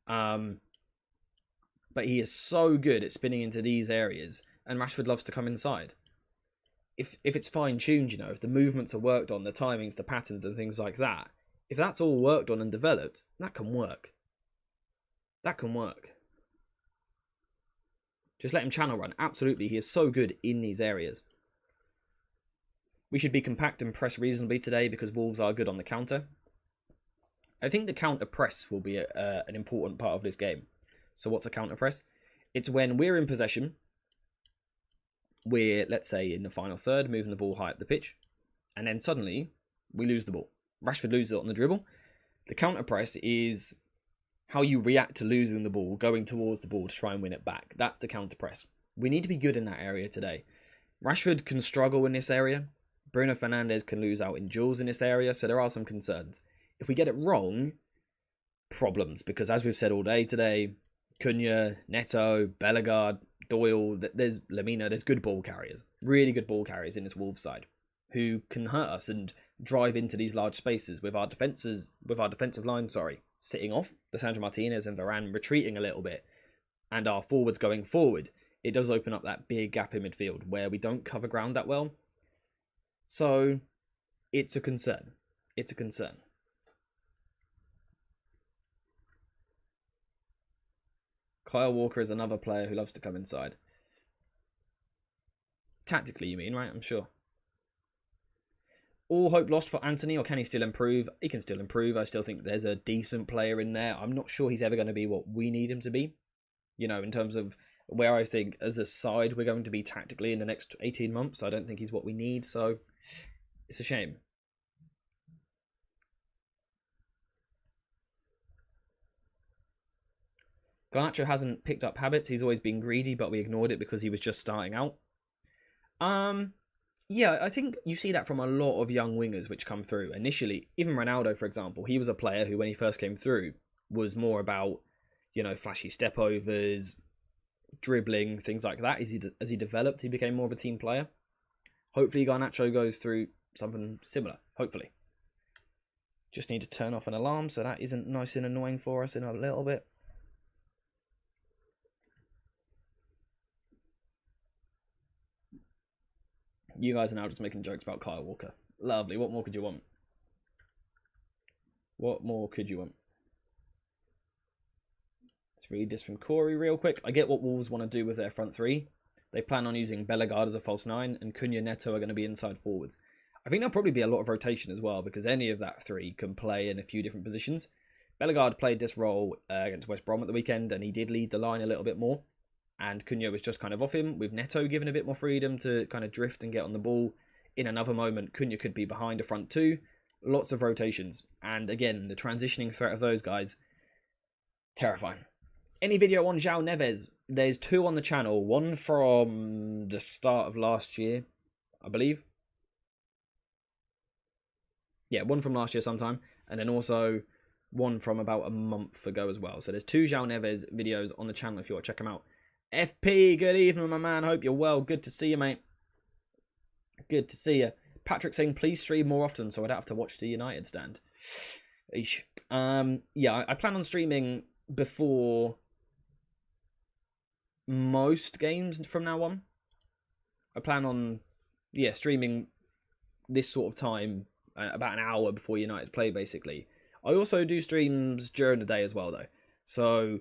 [SPEAKER 1] But he is so good at spinning into these areas, and Rashford loves to come inside. If it's fine-tuned, you know, if the movements are worked on, the timings, the patterns and things like that, if that's all worked on and developed, that can work. That can work. Just let him channel run. Absolutely, he is so good in these areas. We should be compact and press reasonably today because Wolves are good on the counter. I think the counter press will be an important part of this game. So what's a counter press? It's when we're in possession, we're, let's say, in the final third, moving the ball high up the pitch, and then suddenly we lose the ball. Rashford loses it on the dribble. The counter press is how you react to losing the ball, going towards the ball to try and win it back. That's the counter press. We need to be good in that area today. Rashford can struggle in this area. Bruno Fernandes can lose out in duels in this area, so there are some concerns. If we get it wrong, problems, because as we've said all day today, Cunha, Neto, Bellegarde, Doyle, there's Lamina, there's good ball carriers, really good ball carriers in this Wolves side who can hurt us and drive into these large spaces with our defensive line, sitting off, Lisandro Martinez and Varane retreating a little bit, and our forwards going forward. It does open up that big gap in midfield where we don't cover ground that well. So it's a concern. It's a concern. Kyle Walker is another player who loves to come inside. Tactically, you mean, right? I'm sure. All hope lost for Antony, or can he still improve? He can still improve. I still think there's a decent player in there. I'm not sure he's ever going to be what we need him to be. You know, in terms of where I think as a side we're going to be tactically in the next 18 months. I don't think he's what we need, so it's a shame. Garnacho hasn't picked up habits. He's always been greedy, but we ignored it because he was just starting out. Yeah, I think you see that from a lot of young wingers which come through. Initially, even Ronaldo, for example, he was a player who, when he first came through, was more about, you know, flashy step-overs, dribbling, things like that. As he developed, he became more of a team player. Hopefully, Garnacho goes through something similar. Hopefully. Just need to turn off an alarm so that isn't nice and annoying for us in a little bit. You guys are now just making jokes about Kyle Walker. Lovely. What more could you want? What more could you want? Let's read this from Corey real quick. I get what Wolves want to do with their front three. They plan on using Bellegarde as a false 9, and Cunha Neto are going to be inside forwards. I think there'll probably be a lot of rotation as well, because any of that three can play in a few different positions. Bellegarde played this role against West Brom at the weekend, and he did lead the line a little bit more. And Cunha was just kind of off him, with Neto given a bit more freedom to kind of drift and get on the ball. In another moment, Cunha could be behind a front two. Lots of rotations. And again, the transitioning threat of those guys, terrifying. Any video on João Neves? There's 2 on the channel. One from the start of last year, I believe. Yeah, one from last year sometime. And then also one from about a month ago as well. So there's 2 João Neves videos on the channel if you want to check them out. FP, good evening, my man. Hope you're well. Good to see you, mate. Good to see you. Patrick saying, please stream more often so I don't have to watch the United stand. Eesh. Yeah, I plan on streaming before most games from now on. I plan on, yeah, streaming this sort of time, about an hour before United play, basically. I also do streams during the day as well, though. So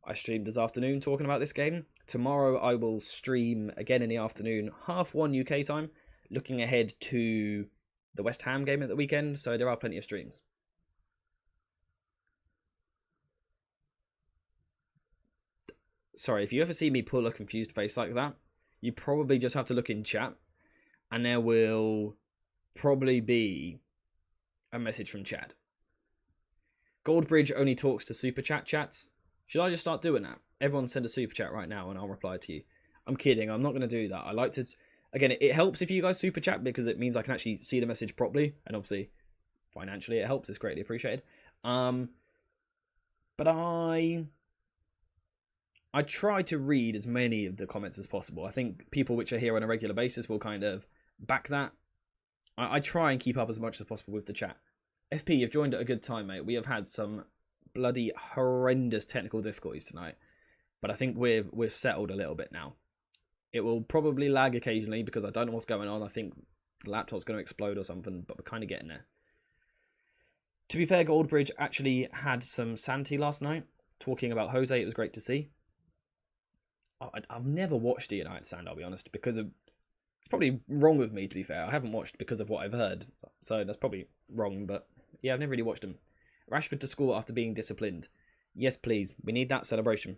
[SPEAKER 1] I streamed this afternoon talking about this game. Tomorrow I will stream again in the afternoon, 1:30 UK time, looking ahead to the West Ham game at the weekend. So there are plenty of streams. Sorry, if you ever see me pull a confused face like that, you probably just have to look in chat, and there will probably be a message from Chad. Goldbridge only talks to super chat chats. Should I just start doing that? Everyone send a super chat right now and I'll reply to you. I'm kidding. I'm not going to do that. I like to... Again, it helps if you guys super chat because it means I can actually see the message properly. And obviously, financially, it helps. It's greatly appreciated. But I try to read as many of the comments as possible. I think people which are here on a regular basis will kind of back that. I try and keep up as much as possible with the chat. FP, you've joined at a good time, mate. We have had some bloody horrendous technical difficulties tonight, but I think we've settled a little bit now. It will probably lag occasionally because I don't know what's going on. I think the laptop's going to explode or something, but we're kind of getting there. To be fair, Goldbridge actually had some sanity last night, talking about Jose. It was great to see. I've never watched the United stand, I'll be honest, because of... It's probably wrong with me, to be fair. I haven't watched because of what I've heard, so that's probably wrong, but yeah, I've never really watched them. Rashford to score after being disciplined. Yes, please. We need that celebration.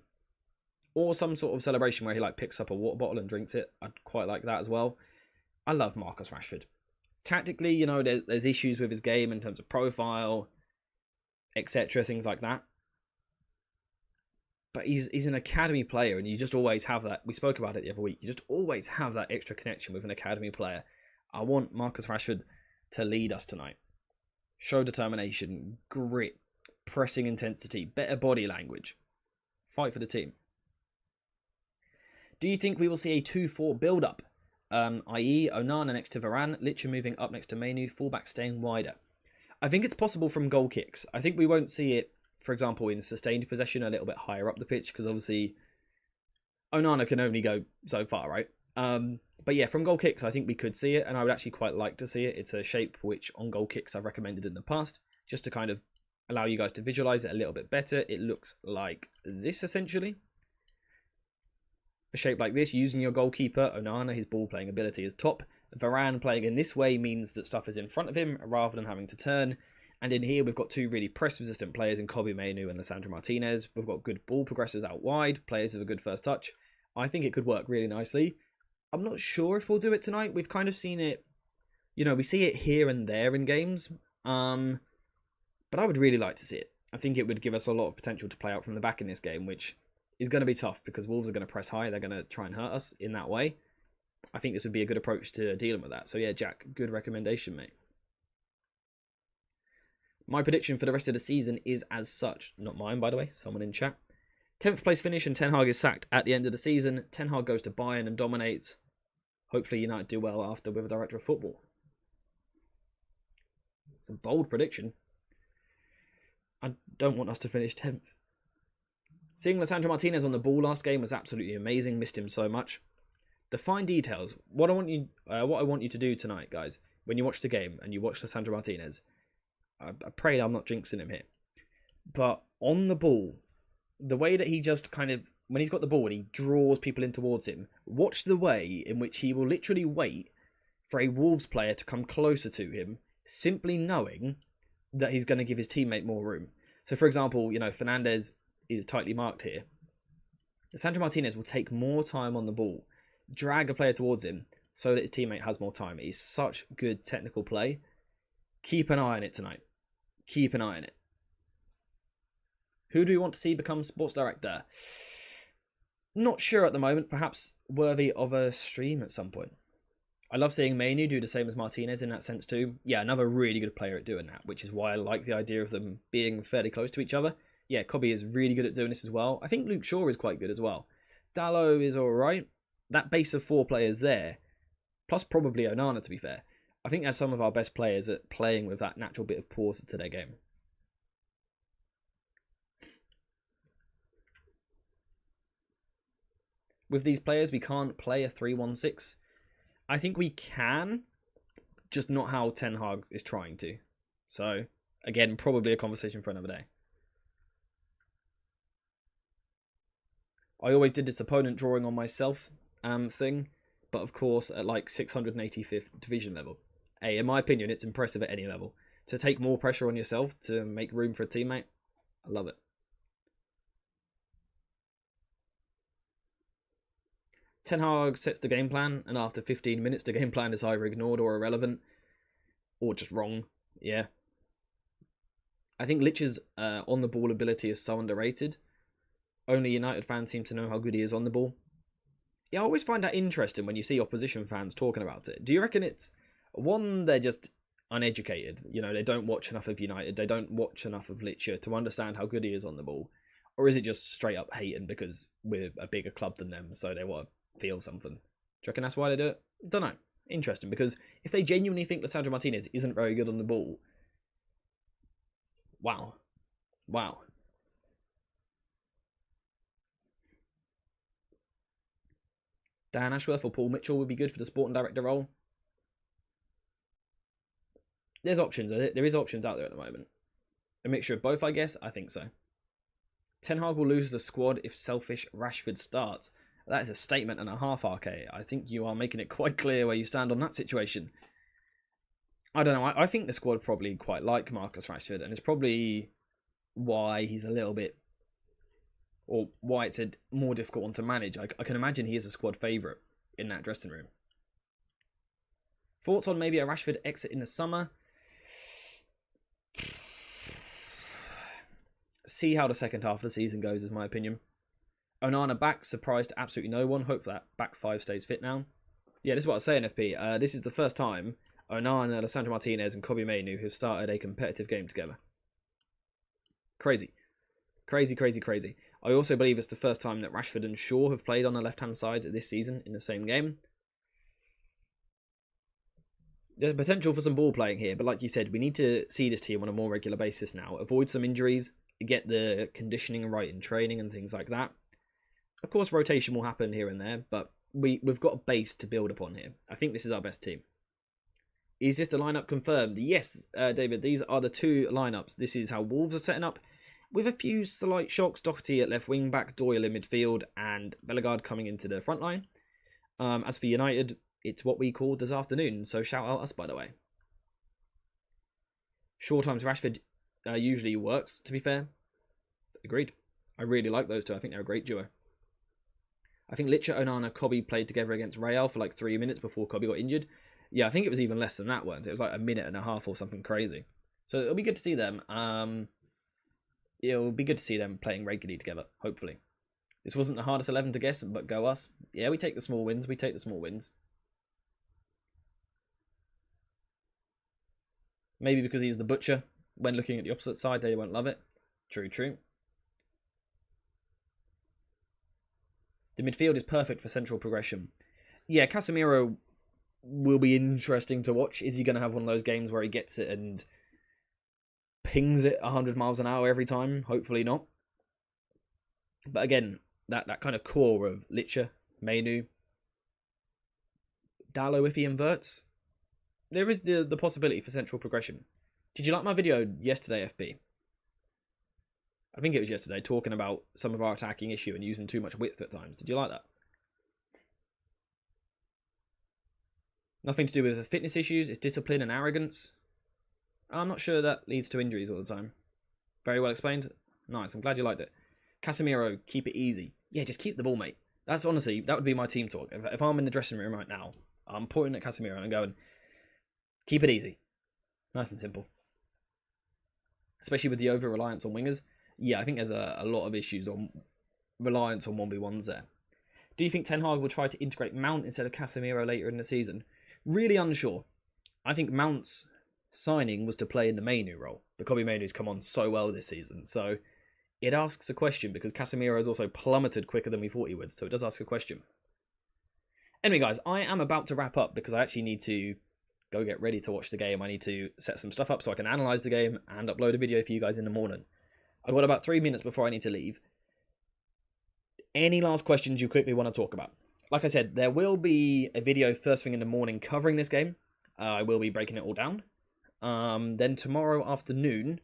[SPEAKER 1] Or some sort of celebration where he like picks up a water bottle and drinks it. I'd quite like that as well. I love Marcus Rashford. Tactically, you know, there's issues with his game in terms of profile, etc., things like that. But he's an academy player, and you just always have that. We spoke about it the other week. You just always have that extra connection with an academy player. I want Marcus Rashford to lead us tonight. Show determination, grit, pressing intensity, better body language. Fight for the team. Do you think we will see a 2-4 build-up? I.e. Onana next to Varane, Licha moving up next to Mainu, fullback staying wider. I think it's possible from goal kicks. I think we won't see it, for example, in sustained possession a little bit higher up the pitch, because obviously Onana can only go so far, right? But yeah, from goal kicks, I think we could see it, and I would actually quite like to see it. It's a shape which on goal kicks I've recommended in the past, just to kind of allow you guys to visualize it a little bit better. It looks like this, essentially. A shape like this, using your goalkeeper. Onana, his ball playing ability is top. Varane playing in this way means that stuff is in front of him rather than having to turn. And in here, we've got two really press-resistant players in Kobe Mainu and Lisandro Martinez. We've got good ball progressors out wide, players with a good first touch. I think it could work really nicely. I'm not sure if we'll do it tonight. We've kind of seen it, you know, we see it here and there in games. But I would really like to see it. I think it would give us a lot of potential to play out from the back in this game, which is going to be tough because Wolves are going to press high. They're going to try and hurt us in that way. I think this would be a good approach to dealing with that. So yeah, Jack, good recommendation, mate. My prediction for the rest of the season is as such. Not mine, by the way. Someone in chat. 10th place finish and Ten Hag is sacked at the end of the season. Ten Hag goes to Bayern and dominates. Hopefully United do well after with a director of football. It's a bold prediction. I don't want us to finish 10th. Seeing Lisandro Martinez on the ball last game was absolutely amazing. Missed him so much. The fine details. What I want you to do tonight, guys, when you watch the game and you watch Lisandro Martinez, I pray I'm not jinxing him here, but on the ball, the way that he just kind of when he's got the ball and he draws people in towards him, watch the way in which he will literally wait for a Wolves player to come closer to him, simply knowing that he's going to give his teammate more room. So, for example, Fernandes is tightly marked here. Sandro Martinez will take more time on the ball, drag a player towards him so that his teammate has more time. It's such good technical play. Keep an eye on it tonight. Keep an eye on it. Who do we want to see become sports director? Not sure at the moment. Perhaps worthy of a stream at some point. I love seeing Mainu do the same as Martinez in that sense too. Yeah, another really good player at doing that, which is why I like the idea of them being fairly close to each other. Yeah, Kobe is really good at doing this as well. I think Luke Shaw is quite good as well. Dalot is alright. That base of 4 players there, plus probably Onana to be fair, I think they're some of our best players at playing with that natural bit of pause to their game. With these players, we can't play a 3-1-6. I think we can, just not how Ten Hag is trying to. So, again, probably a conversation for another day. I always did this opponent drawing on myself thing, but of course at like 685th division level. Hey, in my opinion, it's impressive at any level. To take more pressure on yourself to make room for a teammate, I love it. Ten Hag sets the game plan, and after 15 minutes, the game plan is either ignored or irrelevant, or just wrong. Yeah. I think Lich's on-the-ball ability is so underrated. Only United fans seem to know how good he is on the ball. Yeah, I always find that interesting when you see opposition fans talking about it. Do you reckon it's, one, they're just uneducated? They don't watch enough of United. They don't watch enough of Lich to understand how good he is on the ball. Or is it just straight up hating because we're a bigger club than them, so they want to feel something? Do you reckon that's why they do it? Don't know. Interesting, because if they genuinely think that Sandro Martinez isn't very good on the ball, wow. Wow. Dan Ashworth or Paul Mitchell would be good for the sporting director role. There's options. There is options out there at the moment. A mixture of both, I guess. I think so. Ten Hag will lose the squad if selfish Rashford starts. That is a statement and a half, RK. I think you are making it quite clear where you stand on that situation. I don't know. I think the squad probably quite like Marcus Rashford, and it's probably why he's a little bit, or why it's a more difficult one to manage. I can imagine he is a squad favourite in that dressing room. Thoughts on maybe a Rashford exit in the summer? See how the second half of the season goes, is my opinion. Onana back, surprised to absolutely no one. Hope that back 5 stays fit now. Yeah, this is what I was saying, FP. This is the first time Onana, Alessandro Martinez and Kobe Mainu have started a competitive game together. Crazy. Crazy, crazy, crazy. I also believe it's the first time that Rashford and Shaw have played on the left-hand side this season in the same game. There's potential for some ball playing here, but like you said, we need to see this team on a more regular basis now. Avoid some injuries, get the conditioning right in training and things like that. Of course, rotation will happen here and there, but we've got a base to build upon here. I think this is our best team. Is this the lineup confirmed? Yes, David, these are the 2 lineups. This is how Wolves are setting up, with a few slight shocks. Doherty at left wing back, Doyle in midfield, and Bellegarde coming into the front line. As for United, it's what we called this afternoon, so shout out us, by the way. Shaw times Rashford usually works, to be fair. Agreed. I really like those two. I think they're a great duo. I think Licha, Onana, Kobe played together against Real for like 3 minutes before Kobe got injured. Yeah, I think it was even less than that once. It was like a minute and a half or something crazy. So it'll be good to see them. It'll be good to see them playing regularly together, hopefully. This wasn't the hardest 11 to guess, but go us. Yeah, we take the small wins. We take the small wins. Maybe because he's the butcher. When looking at the opposite side, they won't love it. True, true. The midfield is perfect for central progression. Yeah, Casemiro will be interesting to watch. Is he going to have one of those games where he gets it and pings it 100 miles an hour every time? Hopefully not. But again, that kind of core of Licha, Mainu, Dalot if he inverts, there is the possibility for central progression. Did you like my video yesterday, FB? I think it was yesterday, talking about some of our attacking issue and using too much width at times. Did you like that? Nothing to do with the fitness issues. It's discipline and arrogance. I'm not sure that leads to injuries all the time. Very well explained. Nice. I'm glad you liked it. Casemiro, keep it easy. Yeah, just keep the ball, mate. That's honestly, that would be my team talk. If I'm in the dressing room right now, I'm pointing at Casemiro and going, keep it easy. Nice and simple. Especially with the over-reliance on wingers. Yeah, I think there's a lot of issues on reliance on 1v1s there. Do you think Ten Hag will try to integrate Mount instead of Casemiro later in the season? Really unsure. I think Mount's signing was to play in the Mainu role. The Kobe Mainu's come on so well this season. So it asks a question because Casemiro has also plummeted quicker than we thought he would. So it does ask a question. Anyway, guys, I am about to wrap up because I actually need to go get ready to watch the game. I need to set some stuff up so I can analyse the game and upload a video for you guys in the morning. I've got about 3 minutes before I need to leave. Any last questions you quickly want to talk about? Like I said, there will be a video first thing in the morning covering this game. I will be breaking it all down. Then tomorrow afternoon,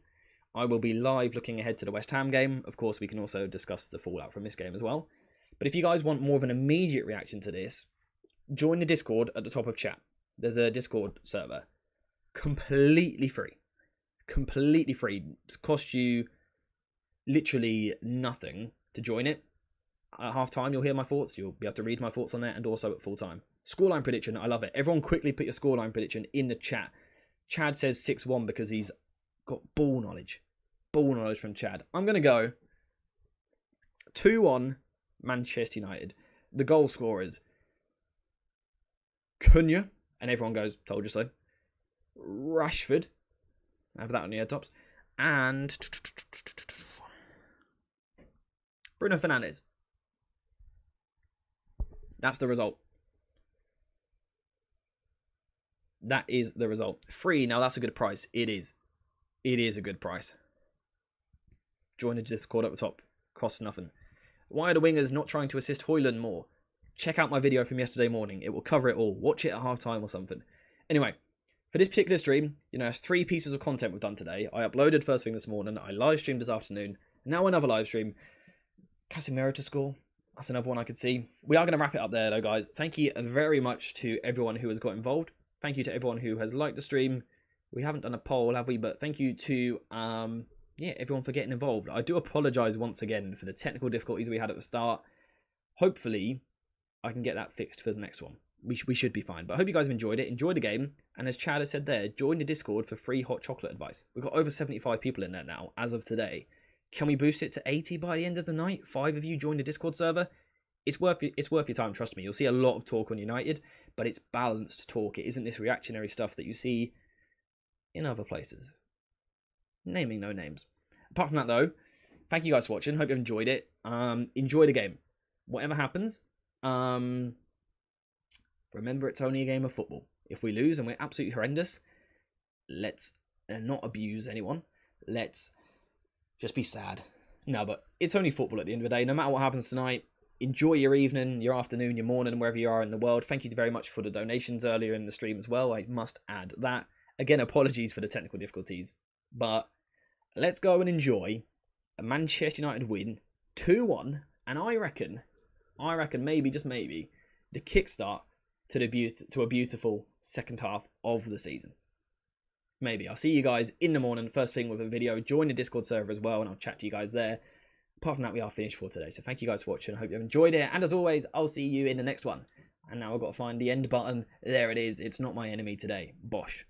[SPEAKER 1] I will be live looking ahead to the West Ham game. Of course, we can also discuss the fallout from this game as well. But if you guys want more of an immediate reaction to this, join the Discord at the top of chat. There's a Discord server. Completely free. Completely free. It costs you literally nothing to join it. At half time, you'll hear my thoughts. You'll be able to read my thoughts on there and also at full time. Scoreline prediction. I love it. Everyone quickly put your scoreline prediction in the chat. Chad says 6-1 because he's got ball knowledge. Ball knowledge from Chad. I'm going to go 2-1 Manchester United. The goal scorers. Cunha. And everyone goes, told you so. Rashford. I have that on the air tops. And Bruno Fernandes. That's the result. That is the result. Free. Now that's a good price. It is. It is a good price. Join the Discord at the top. Costs nothing. Why are the wingers not trying to assist Højlund more? Check out my video from yesterday morning. It will cover it all. Watch it at half time or something. Anyway, for this particular stream, there's 3 pieces of content we've done today. I uploaded first thing this morning. I live streamed this afternoon. Now another live stream. Casemiro to score. That's another one I could see. We are going to wrap it up there though, guys. Thank you very much to everyone who has got involved. Thank you to everyone who has liked the stream. We haven't done a poll, have we? But thank you to everyone for getting involved. I do apologise once again for the technical difficulties we had at the start. Hopefully, I can get that fixed for the next one. We should be fine. But I hope you guys have enjoyed it. Enjoy the game. And as Chad has said there, join the Discord for free hot chocolate advice. We've got over 75 people in there now, as of today. Can we boost it to 80 by the end of the night? 5 of you join the Discord server. It's worth your time, trust me. You'll see a lot of talk on United, but it's balanced talk. It isn't this reactionary stuff that you see in other places. Naming no names. Apart from that, though, thank you guys for watching. Hope you enjoyed it. Enjoy the game. Whatever happens, remember it's only a game of football. If we lose and we're absolutely horrendous, let's not abuse anyone. Let's just be sad. No, but it's only football at the end of the day. No matter what happens tonight, enjoy your evening, your afternoon, your morning, wherever you are in the world. Thank you very much for the donations earlier in the stream as well. I must add that. Again, apologies for the technical difficulties. But let's go and enjoy a Manchester United win, 2-1. And I reckon maybe, just maybe, the kickstart to a beautiful second half of the season. Maybe. I'll see you guys in the morning, first thing with a video. Join the Discord server as well, and I'll chat to you guys there. Apart from that, we are finished for today. So thank you guys for watching. I hope you have enjoyed it. And as always, I'll see you in the next one. And now I've got to find the end button. There it is. It's not my enemy today. Bosh.